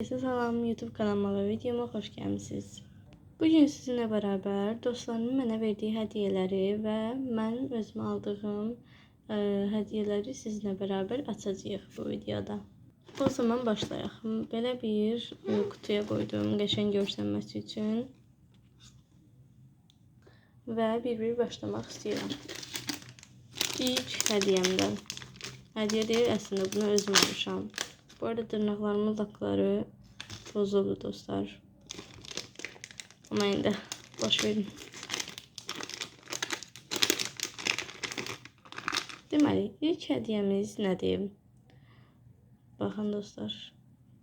Salam, YouTube kanalıma ve videoma hoş gəlmisiniz. Bugün sizinle beraber dostlarımın mənə verdiği hediyeleri ve mən özümə aldığım hediyeleri sizinle beraber açacağıq bu videoda. O zaman başlayaq. Belə bir kutuya koydum qəşəng görsənməsi üçün və bir başlamaq istəyirəm. İlk hədiyəmdən. Hediye değil, əslində bunu özüm almışam. Bu arada tırnaklarımın lakları bozuldu dostlar. Ama yine de boş verin. Deməli, ilk hədiyəmiz nədir? Baxın dostlar.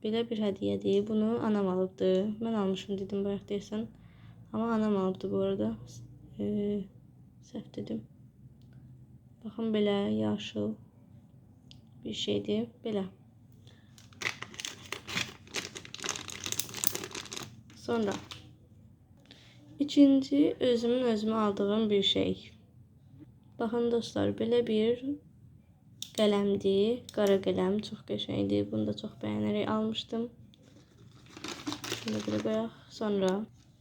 Belə bir hədiyədir. Bunu anam alıbdı. Mən almışım dedim bayaq deyəsən. Amma anam alıbdı bu arada. Səhv dedim. Baxın belə yaşıl bir şeydir. Belə. Sonra ikinci özümə aldığım bir şey. Baxın dostlar, belə bir qələmdir. Qara qələm, çox qəşəngdir. Bunu da çox bəyənərək almışdım. Şunu belə qoyaq.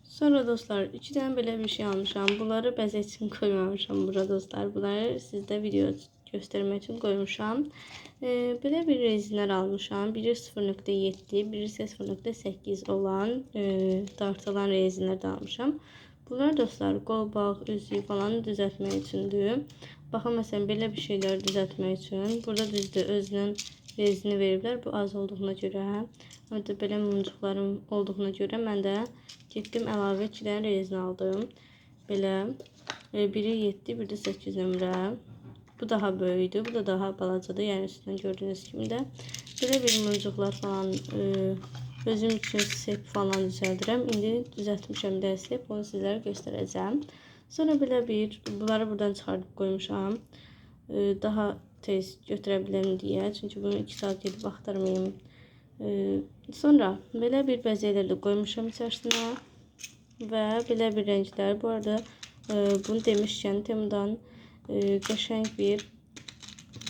Sonra dostlar, iki dənə belə bir şey almışam. Bunları bəzək üçün koymamışam bura dostlar. Bunları sizdə video göstermek için koymuşam. Belə bir rezinler almışam. Biri 0.7, biri 0.8 olan dartılan rezinler de almışam. Bunlar dostlar qol bağ, üzüyü falan düzəltmək üçündür. Baxın məsələn belə bir şeyler düzəltmək üçün. Burada düzdür özünün rezini veriblər. Bu az olduğuna görə. Amma da belə mumcuqlarım olduğuna görə mən də getdim əlavə 2 dənə rezin aldım. Belə biri 7, biri də 8 nömrə. Bu daha böyüydü. Bu da daha balacadır. Yani üstünden gördüğünüz gibi de. Böyle bir mumcuqlar falan özüm için sep falan düzəldirəm. İndi düzəltmişəm də sep. Onu sizlərə göstərəcəm. Sonra belə bir bunları buradan çıxardıb qoymuşam. Daha tez götürə bilərəm deyə. Çünki bunu 2 saat gedib axtarmayım. Sonra belə bir bəzəklər də qoymuşam içərisinə. Və belə bir rənglər. Bu arada bunu demişkən Temu'dan qəşəng bir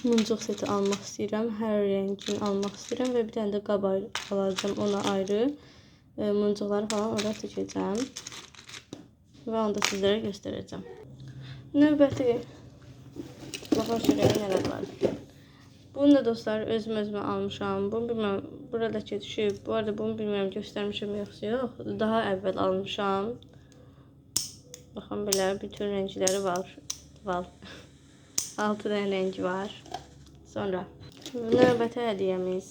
mumcuq seti almaq istəyirəm. Hər rəngini almaq istəyirəm və bir dənə də qab alacağım ona ayrı. Mumcuqları falan orada tikəcəm və onu da sizlərə göstərəcəm. Növbəti baxın şuraya nələr var. Bunu da dostlar özümə almışam. Bunu bilmirəm buradakı düşüb. Bu arada bunu bilmirəm göstərmişəm yoxsa yox. Daha əvvəl almışam. Baxın belə bütün rəngləri var. 6 tane rengi var. Sonra növbəti hədiyəmiz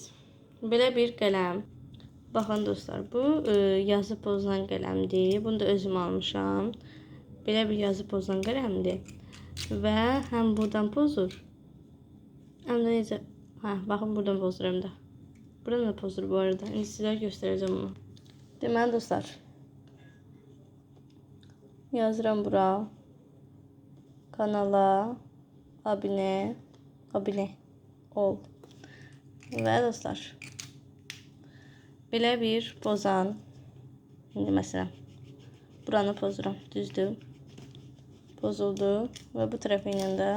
belə bir qələm. Baxın dostlar, bu yazı pozulan qələmdir. Bunu da özüm almışam. Belə bir yazı pozulan qələmdir. Və həm buradan pozur. Həm də necə? Baxın buradan pozur həm də. Buradan da pozur bu arada. İndi sizlərə göstərəcəm onu. Deməli dostlar, yazıram bura. Kanala abone ol. Ve dostlar belə bir pozan. Şimdi mesela buranı pozuram. Düzdür. Pozuldu ve bu tərəfindən də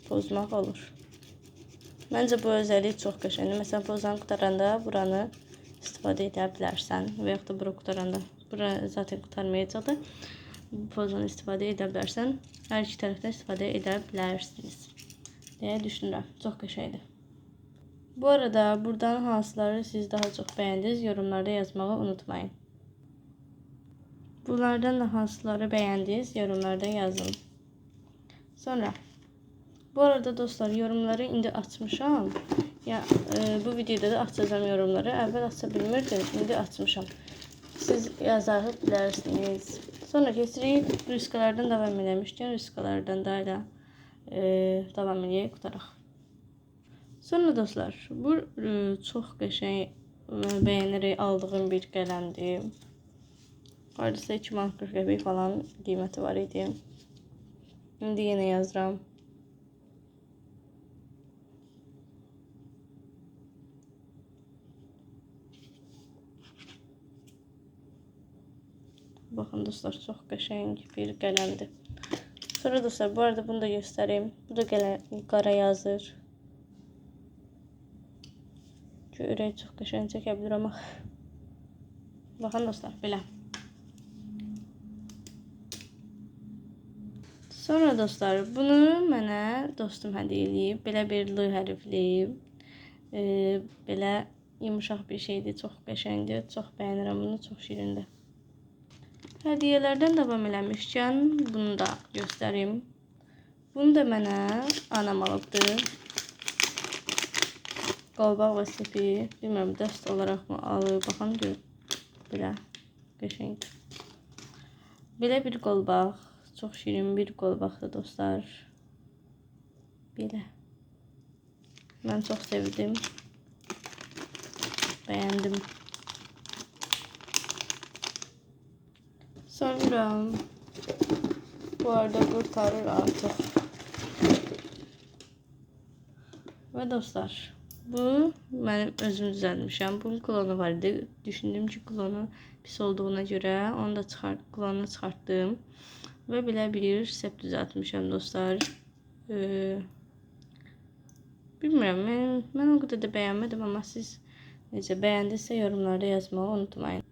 pozmaq olur. Məncə bu özelliyi çox qəşəngdir. Məsələn pozan qutaranda buranı istifadə edə bilərsən və yaxud da bura qutaranda. Bura zaten qutarmayacaqdır. Bu pozdan istifadə edə bilərsən. Hər iki tərəfdən istifadə edə bilərsiniz deyə düşünürəm. Çox qəşəngdir. Bu arada buradan hansıları siz daha çox bəyəndiniz yorumlarda yazmağı unutmayın. Bunlardan da hansıları bəyəndiniz yorumlarda yazın. Sonra bu arada dostlar yorumları indi açmışam. Bu videoda da açacağım yorumları. Əvvəl aça bilmirdim. İndi açmışam. Siz yazarıq bilərsiniz. Sonra keçirik riskalardan davam eləmişkən riskalardan da elə davam eləyək qutaraq. Sonra dostlar bu çox qəşəng bəyənərək aldığım bir qələmdir. Hardasa 2 manat 40 qəpik falan qiyməti var idi. İndi yenə yazıram. Bakın dostlar çok qəşəng bir qələmdir. Sonra dostlar bu arada bunu da göstereyim. Bu da qara yazır. Çünki ürək çox qəşəng çəkə bilir amma. Baxın dostlar, belə. Sonra dostlar, bunu mənə dostum hədiyyə eləyib. Belə bir L hərfli, belə yumuşaq bir şeydir, çox qəşəngdir, çox bəyənirəm bunu, çox şirindir. Hədiyyələrdən davam eləmişkən bunu da göstərim. Bunu da mənə anam alıbdır. Qalbaq və sepi, bilmirəm, dəst olaraq mı alıb, baxın gör. Belə qəşəngdir. Belə bir qalbaq, çox şirin bir qalbaqdır dostlar. Belə. Mən çox sevdim. Bəyəndim. Sonra bu arada qurtarır artıq. Və dostlar, bu mənim özüm düzəltmişəm. Bunun klonu var idi. Düşündüm ki, klonu pis olduğuna görə onu da klonunu çıxartdım. Və belə bir sep düzəltmişəm dostlar. Bilmirəm, mən o qədər də bəyənmədim, amma siz necə bəyəndinizsə yorumlarda yazmağı unutmayın.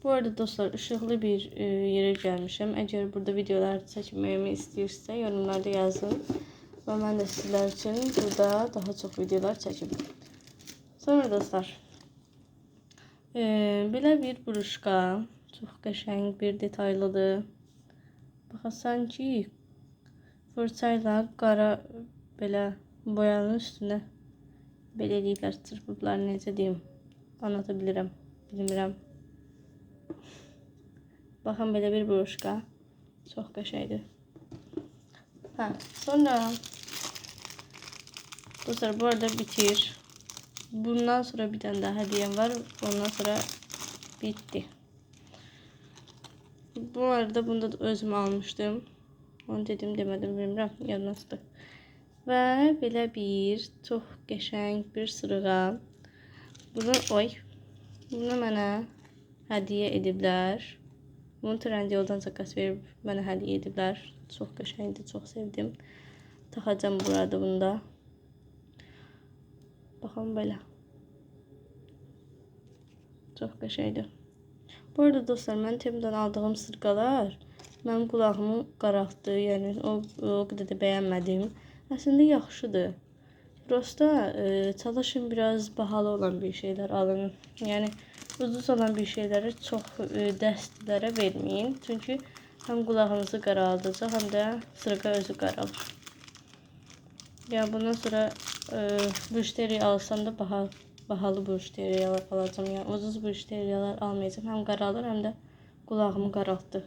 Bu arada dostlar, ışıqlı bir yerə gəlmişəm. Əgər burada videolar çəkməyimi istəyirsə yorumlarda yazın. Və mən də sizlər üçün burada daha çox videolar çəkim. Sonra dostlar, belə bir buruşka, çox qəşəng bir detaylıdır. Baxın, sanki fırçayla qara belə boyanın üstünə belə eləyiblər, çırpıblar, necə deyim, anlata bilirəm, bilmirəm. Baxın, belə bir buruşka, çox qəşəngdir. Sonra dostlar, bu arada bitir. Bundan sonra bir tane daha hediyem var. Ondan sonra bitti. Bu arada bunu da özüm almıştım. Onu dedim demədim, bilmirəm, yadımdan çıxdı. Və belə bir çox qəşəng bir sırığa. Bunu mənə hədiyyə ediblər. Bunu Trendyoldan zakaz verib mənə hədiyyə ediblər. Çox qəşəngdir, çox sevdim. Taxacam burada bunu da. Baxın belə. Çox qəşəngdir. Bu arada dostlar, mən Temu'dan aldığım sırqalar mənim qulağımı qaraltdı. Yəni o qədər də bəyənmədim. Əslində yaxşıdır. Prosta çalışın biraz bahalı olan bir şeyler alın. Yəni ucuz olan bir şeyləri çox dəstlərə verməyin. Çünki həm qulağınızı qaraldacaq, həm də sırqa özü qaralır. Ya bundan sonra bujiteri alsam da bahalı bujiteri alacağım. Yani ucuz bujiteriyalar almayacağım. Hem qaralır, hem de qulağımı qaraltdı.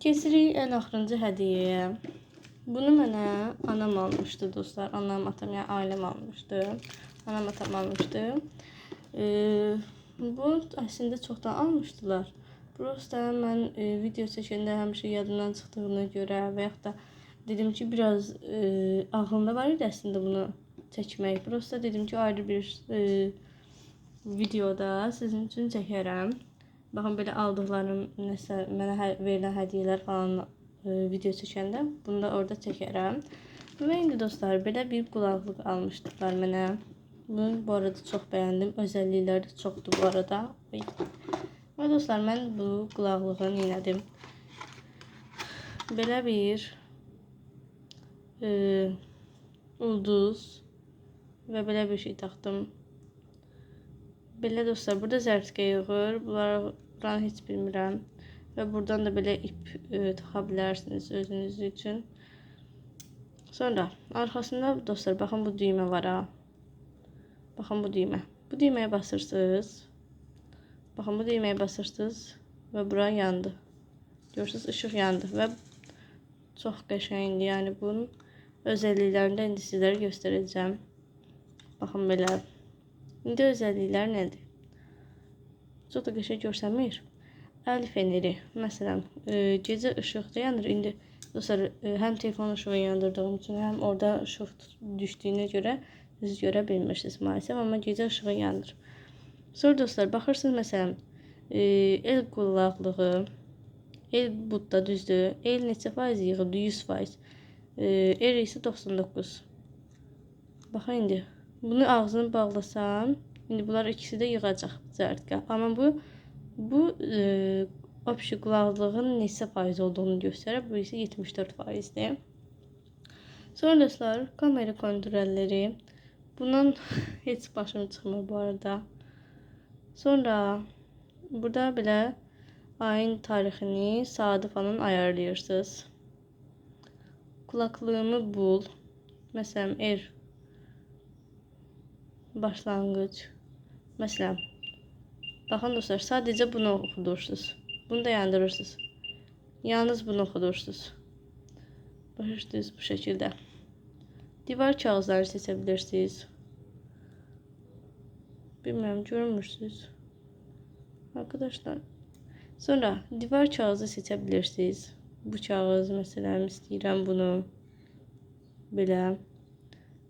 Keçirik ən axırıncı hədiyyəyə. Bunu mənə anam almışdı dostlar. Anam, atam, yəni ailəm almışdı. Anam, atam almışdı. Bu əslində çoxdan almışdılar. Prosta mən video çəkəndə həmişə yadımdan çıxdığına görə və yaxud da dedim ki, biraz ağlımda var idi əslində bunu çəkmək. Prosta dedim ki, ayrı bir videoda sizin üçün çəkərəm. Baxın, belə aldıqlarım, nəsə mənə verilən hədiyyələr falan video çəkəndə bunu da orada çəkərəm. Və indi dostlar, belə bir qulaqlıq almışdılar mənə. Bunu bu arada çox bəyəndim. Özəllikləri də çoxdur bu arada. Və dostlar, mən bu qulaqlığı neylədim? Belə bir ulduz və belə bir şey taxdım. Belə dostlar, burada zərfkə yığır. Buranı heç bilmirəm. Və buradan da belə ip taxa bilərsiniz özünüz üçün. Sonra arxasında dostlar, baxın bu düymə var ha. Baxın bu düymə. Bu düyməyə basırsınız. Baxın bu düyməyə basırsınız və bura yandı. Görürsünüz, işıq yandı və çox qəşəngdir. Yəni bunun özəlliklərini də indi sizlərə göstərəcəm. Baxın belə. İndi özəlliklər nədir? Çox da qəşəng görsənmir. Əl feneri. Məsələn, gecə işıq yanır. İndi dostlar, həm telefon işığı yandırdığım üçün, həm orada işıq düşdüyünə görə siz görə bilmirsiniz maalesef, amma gecə işığı yanır. Sonra dostlar, baxırsınız məsələn, el qulaqlığı, el budda düzdür. El neçə faiz yığıldı? 100%. El isə 99. Baxın indi. Bunu ağzını bağlasam, İndi bunlar ikisi də yığacaq cərtqə. Amma bu opşi qulaklığın neçə faiz olduğunu göstərir. Bu isə 74%dir. Sonra dostlar, kamera kontrolləri. Bundan heç başım çıxmır bu arada. Sonra burada belə ayın tarixini, saatı falan ayarlayırsınız. Kulaklığımı bul. Məsələn, başlanğıc. Məsələn, baxın dostlar, sadəcə bunu oxudursunuz. Bunu da yandırırsınız. Yalnız bunu oxudursunuz. Başlayırsınız bu şəkildə. Divar kağızları seçə bilirsiniz. Bilmirəm, görmürsünüz. Arkadaşlar. Sonra divar kağızı seçə bilirsiniz. Bu kağız məsələn istəyirəm bunu. Belə.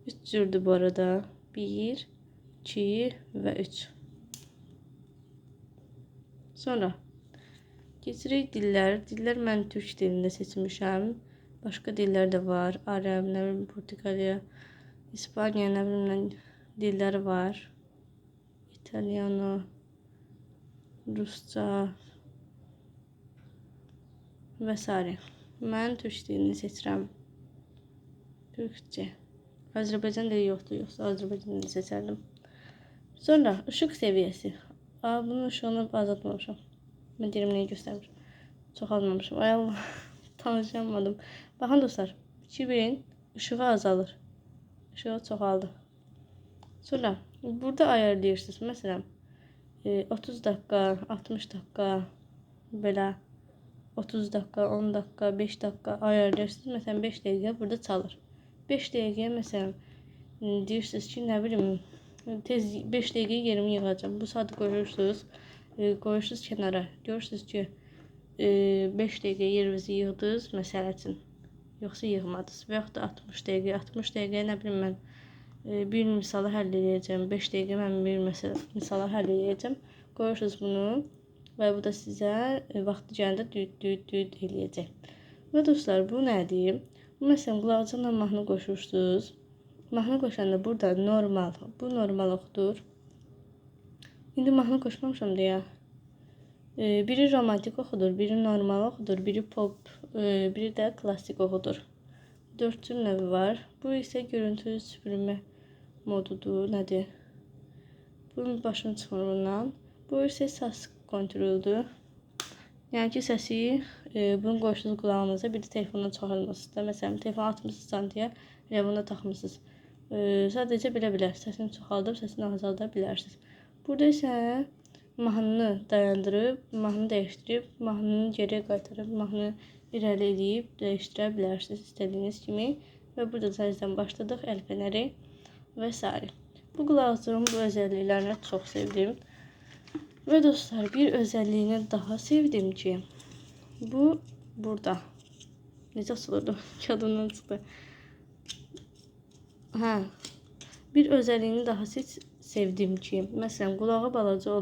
3 cürdür bu arada. 1, 2 və 3. Sonra keçirik dillər. Dillər mən türk dilində seçmişəm. Başqa dillər də var. Ərəb, nə bilim, Portuqaliya, İspaniya, nə bilim, dillər var. İtalyano, Rusca və s. Mən türk dilini seçirəm. Türkçe. Azərbaycan dili yoxdur, yoxsa Azərbaycan dilini seçərdim. Sonra ışıq səviyyəsi. Bunun ışığını azaltmamışam. Mən deyirəm nəyi göstərmir. Çoxalmamışam. Ay Allah, tanışamadım. Baxın dostlar, kibritin ışığı azalır. Işığı çoxaldı. Sonra burada ayarlayırsınız. Məsələn, 30 dəqiqə, 60 dəqiqə, belə 30 dəqiqə, 10 dəqiqə, 5 dəqiqə ayarlayırsınız. Məsələn, 5 dəqiqə burada çalır. 5 dəqiqəyə məsələn deyirsiniz ki, nə bilim, tez 5 dəqiqə yerimi yığacağım. Bu saat qoyursunuz, qoyursunuz kənara. Görürsünüz ki, 5 dəqiqə yerinizi yığdınız məsələ üçün. Yoxsa yığmadınız. Və yaxud da 60 dəqiqə. 60 dəqiqə nə bilim mən bir misalı həll edəcəm. 5 dəqiqə mən bir misalı həll edəcəm. Qoyursunuz bunu və bu da sizə vaxtı gələndə düt eləyəcək. Və dostlar, bu nədir? Bu məsələn qulaqcıqla mahnı qoşursunuz. Mahnı qoşanda burada normal. Bu normal oxudur. İndi mahnı qoşmamışam deyə. Biri romantik oxudur, biri normal oxudur, biri pop, biri də klassik oxudur. 4 cür növü var. Bu isə görüntü süpürmə modudur, nədir? Bunun başını çıxmır bundan. Bu isə səs kontroludur. Yəni ki, səsi bunu qoşdunuz qulağınıza, bir də telefondan çıxarmısınız da. Məsələn, telefonu atmışsınız deyə elə bunu taxmısınız. Sadəcə belə səsini çoxaldıb, səsini azalda bilərsiniz. Burada isə mahnını dayandırıb, mahnını dəyişdirib, mahnını geriyə qaytarıb, mahnını irəli edib dəyişdirə bilərsiniz istədiyiniz kimi. Və burada sadəcədən başladıq, əl fənəri və s. Bu qulaqcığın bu özəlliklərini çox sevdim. Və dostlar, bir özəlliyini daha sevdim ki, bu burada. Necə açılırdı? Yadımdan çıxdı. Bir özəlliyini daha sevdim ki, məsələn, qulağı balaca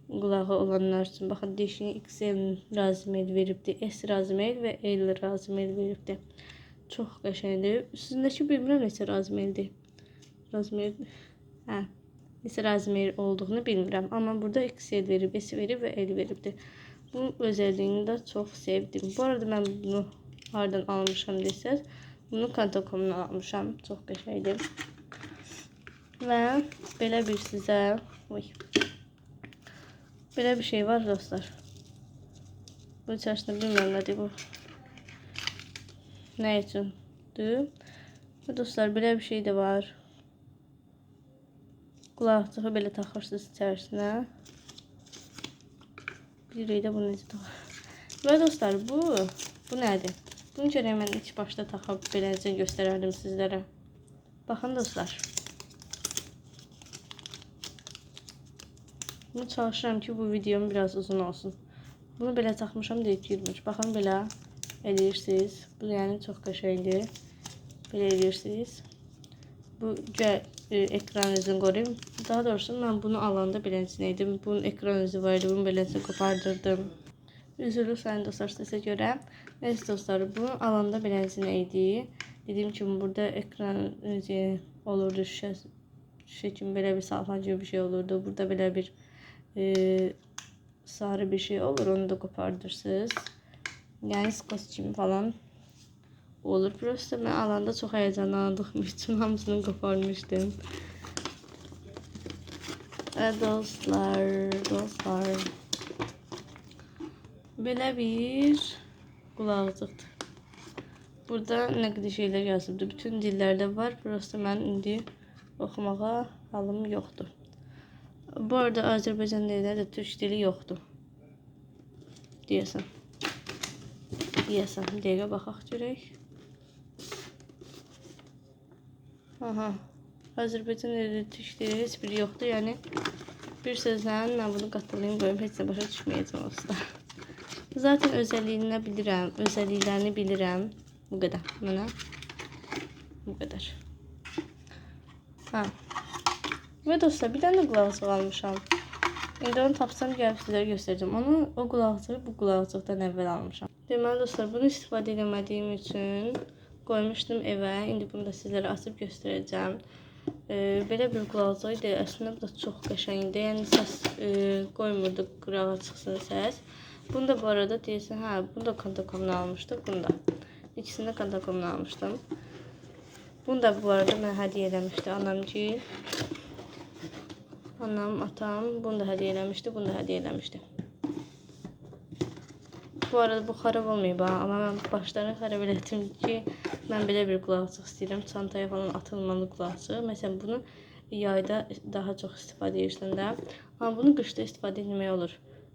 olanlar üçün, baxın, dişini XL razimel veribdir, S razimel və L razimel veribdir. Çox qəşəngdir. Üstündəki bilmirəm neçə razimeldir. Neçə razimel olduğunu bilmirəm. Amma burada XL verib, S verib və L veribdir. Bu özəlliyini də çox sevdim. Bu arada mən bunu hardan almışam desəz, bunu Kanto.com-dan almışam. Çox qəşəngdir. Və belə bir sizə belə bir şey var dostlar. Bu içərisində bilmirəm nədir bu. Nə üçündür? Və dostlar, belə bir şey də var. Qulaqcığı belə taxırsınız içərisinə. Bilirik də bu necə taxır. Və dostlar, bu nədir? Bunu görə mən ilk başda taxıb beləcə göstərərdim sizlərə. Baxın dostlar. Bunu çalışıram ki, bu videom biraz uzun olsun. Bunu belə taxmışam deyib girmir. Baxın, belə eləyirsiniz. Bu yəni çox qəşəngdir. Belə eləyirsiniz. Bu ekran üzünü qoruyum. Daha doğrusu mən bunu alanda beləcə idim. Bunun ekran üzü var idi. Bunu beləcə qopardırdım. Üzülür sayın dostlar sizə görə. Neyse dostlar, bunu alanda beləcə idi. Dediyim kimi burada ekran üzü olurdu, şüşəsi. şey kimi belə bir salxan gibi bir şey olurdu. Burada belə bir sarı bir şey olur. Onu da kopardırsınız. Yani skos kimi falan olur. Prosta mən alanda çox həyecanlandığım üçün hamısını koparmışdım. Dostlar. Belə bir qulaqcıqdır. Burada nə qədər şeylər yazıldı. Bütün dillərdə var. Prosta mən indi oxumağa halım yoxdur. Bu arada Azərbaycan dilində də türk dili yoxdur. Deyəsən. Dəqiqə baxaq görək. Aha. Azərbaycan dilində türk dili heç biri yoxdur. Yəni bir sözlə mən bunu qatılayım qoyum. Heç nə başa düşməyəcəm usta. Zaten özəlliklərini bilirəm. Bu qədər. Mənə bu qədər. Ha. Ve dostlar bir tane qulaqcıq almışam. İndi onu tapsam gəlib sizlərə göstərəcəm. Onu o qulaqcığı bu qulaqcıqdan əvvəl almışam. Deməli dostlar bunu istifadə edemədiyim üçün qoymuşdum evə. İndi bunu da sizlərə açıb göstərəcəm. Belə bir qulaqcıq idi. Əslində bu da çox qəşəngdir. Yəni səs qoymurdu qulağa çıxsın səs. Bunu da bu arada deyirsən, hə, bunu da Kantakom'dan almışdım. Bunu da. İkisini də Kantakom'dan almışdım. Bunu da bu arada mənə hədiyyə eləmişdi anamcığım. Anam, atam bunu da hədiyyə eləmişdi, bunu da hədiyyə eləmişdi. Bu arada bu xarab olmayıb ha, amma mən başlarını xarab elədim ki, mən belə bir qulaqcıq istəyirəm, çantaya falan atılmalı qulaqcıq. Məsələn, bunu yayda daha çox istifadə edirsən də, amma bunu qışda istifadə etmək olur.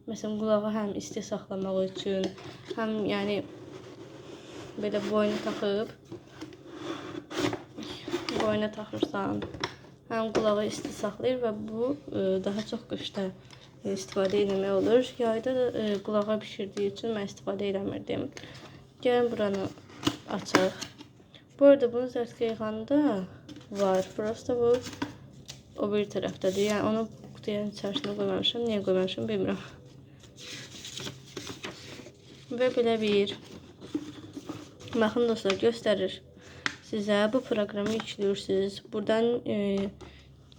Məsələn, qulağı həm isti saxlamaq üçün, həm yəni belə boynu taxırsan. Həm qulağı isti saxlayır və bu daha çox qışda istifadə etmək olur. Yayda da qulağa pişirdiyi üçün mən istifadə eləmirdim. Gəlin buranı açaq. Bu arada bunun zərtqə yığanda var. Prosta bu o bir tərəfdədir. Yəni onu qutuya içərisində qoymamışam. Niyə qoymamışam bilmirəm. Və belə bir baxın dostlar göstərir. Sizə bu proqramı yüklüyorsunuz. Buradan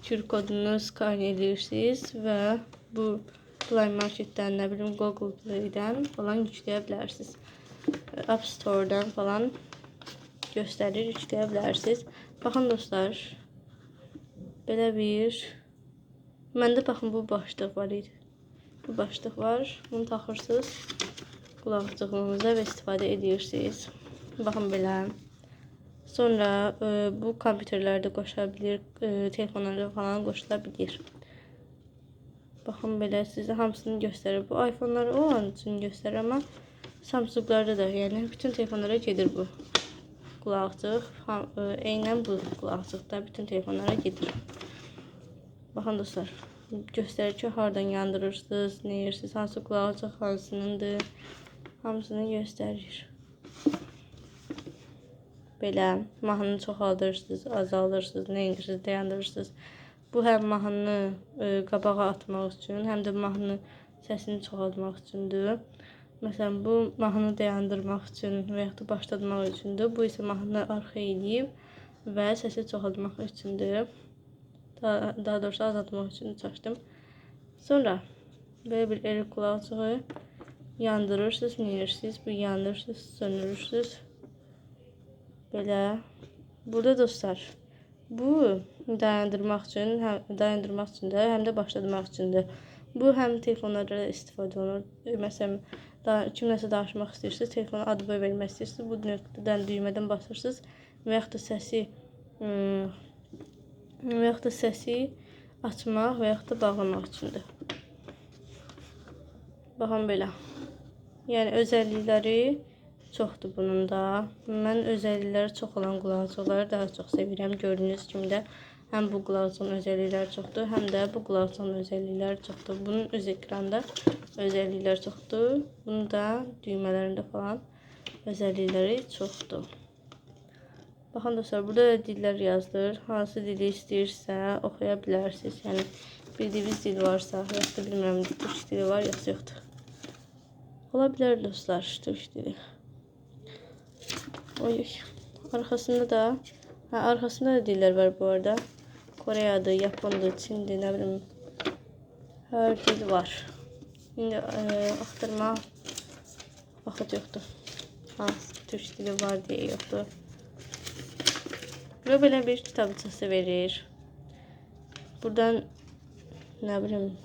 QR kodunu skan edirsiniz və bu Play Market'dən, nə bilim Google Play'dən falan yükləyə bilərsiniz. App Store'dan falan göstərir, yükləyə bilərsiniz. Baxın dostlar. Belə bir məndə baxın bu başlıq var idi. Bu başlıq var. Bunu taxırsınız qulaqcığınıza və istifadə edirsiniz. Baxın belə. Sonra bu kompüterlərdə qoşula bilir, telefonlarda falan qoşula bilir. Baxın belə sizə hamısını göstərir. Bu iPhone'ları olan üçün göstərir, amma Samsung'larda da, yəni bütün telefonlara gedir bu qulaqcıq. Eynən bu qulaqcıq da bütün telefonlara gedir. Baxın dostlar, göstərir ki, hardan yandırırsınız, nə yeyirsiniz, hansı qulaqcıq hansınındır, hamısını göstərir. Belə mahnını çoxaldırsınız, azaldırsınız, nə edirsiniz, dayandırırsınız. Bu həm mahnını qabağa atmaq üçün, həm də mahnı səsini çoxaltmaq üçündür. Məsələn, bu mahnını dayandırmaq üçün və yaxud da başlatmaq üçündür. Bu isə mahnını arxa eləyib və səsi çoxaltmaq üçündür. Daha doğrusu azaltmaq üçün açdım. Sonra belə bir el qulaqcığı yandırırsınız, nə edirsiniz, bu yandırırsınız, söndürürsünüz. Belə. Burada dostlar, bu dayandırmaq üçün də, həm də başlatmaq üçündür. Bu həm telefonlarda istifadə olunur. Məsələn, kimləsə danışmaq istəyirsiniz, telefona ad boy vermək istəyirsiniz, bu nöqtədən düymədən basırsınız və yaxud da səsi açmaq və yaxud da bağlamaq üçündür. Baxın belə. Yəni özəllikləri çoxdur bunun da. Mən özəllikləri çox olan qulaqcıqları daha çox sevirəm. Gördüyünüz kimi də həm bu qulaqcığın özəllikləri çoxdur, həm də bu qulaqcığın özəllikləri çoxdur. Bunun öz ekranda özəllikləri çoxdur. Bunun da düymələrində falan özəllikləri çoxdur. Baxın dostlar, burada da dillər yazılır. Hansı dili istəyirsə oxuya bilərsiniz. Yəni bildiyiniz dil varsa, yoxsa bilmirəm, türk dili var, yoxsa yoxdur. Ola bilər dostlar, türk dili. Oy. Arkasında da dillər var bu arada. Kore'dir, Japondur, Çin'dir, ne bileyim. Her dil var. Şimdi axtarma vaxt yoxdur. Hansı türk dili var deyə yoxdur. Burada belə bir kitabçası verir. Buradan ne bileyim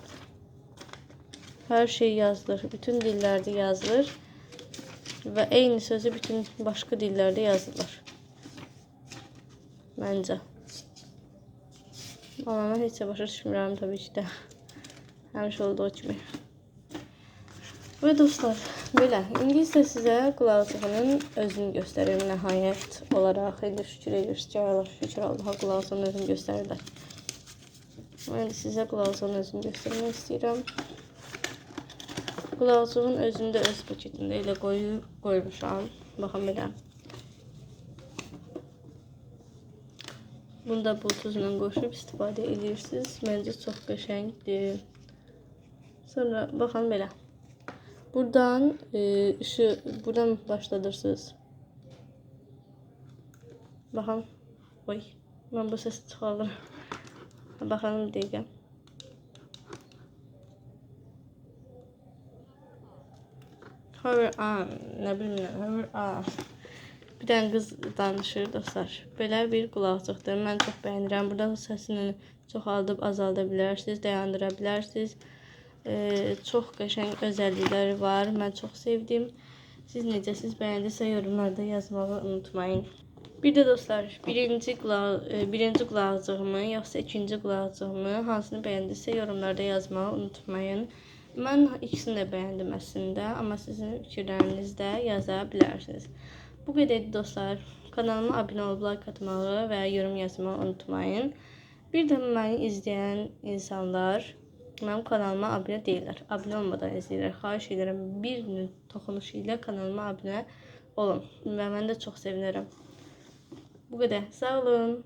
her şey yazılır. Bütün dillerde yazılır. Ve eyni sözü bütün başka dillerde yazılır. Bence. Ama mən heç də başa düşmürəm tabii ki də. Həmişə olduğu kimi. Ve dostlar, belə. İndi isə sizə qulaqçığının özünü göstərim nəhayət olaraq. İndi şükür edirəm, şükür Allaha qulaqçığının özünü göstərirlər. İndi sizə qulaqçığının özünü göstərmək istəyirəm. Qulaqçığın özünü də öz paketində elə qoymuşam. Baxın belə. Bunu da bluetoothla qoşub istifadə edirsiniz. Məncə çox qəşəngdir. Sonra baxın belə. Buradan buradan başladırsınız. Bakın. Oy. Ben bu sesi çıkardım. Bakalım bir dakika. Ne bileyim. Bir tane kız danışır dostlar. Belə bir qulaqçıqdır. Mən çox bəyənirəm. Buradan səsini çoxaldıb azalda bilərsiniz, dayandıra bilərsiniz. Çox qəşəng özellikləri var. Mən çox sevdim. Siz necəsiz, bəyəndinizsə yorumlarda yazmağı unutmayın. Bir də dostlar, birinci qulaqcığımı yoxsa ikinci qulaqcığımı hansını bəyəndinizsə yorumlarda yazmağı unutmayın. Mən ikisini də bəyəndim əslində, amma sizin fikirləriniz də yaza bilərsiniz. Bu qədərdir dostlar. Kanalıma abunə olub like atmağı və yorum yazmağı unutmayın. Bir də məni izləyən insanlar mənim kanalıma abunə deyirlər. Abunə olmadan izləyirlər. Xahiş edirəm bir toxunuşu ilə kanalıma abunə olun və mən də çox sevinirəm. Bu qədər. Sağ olun.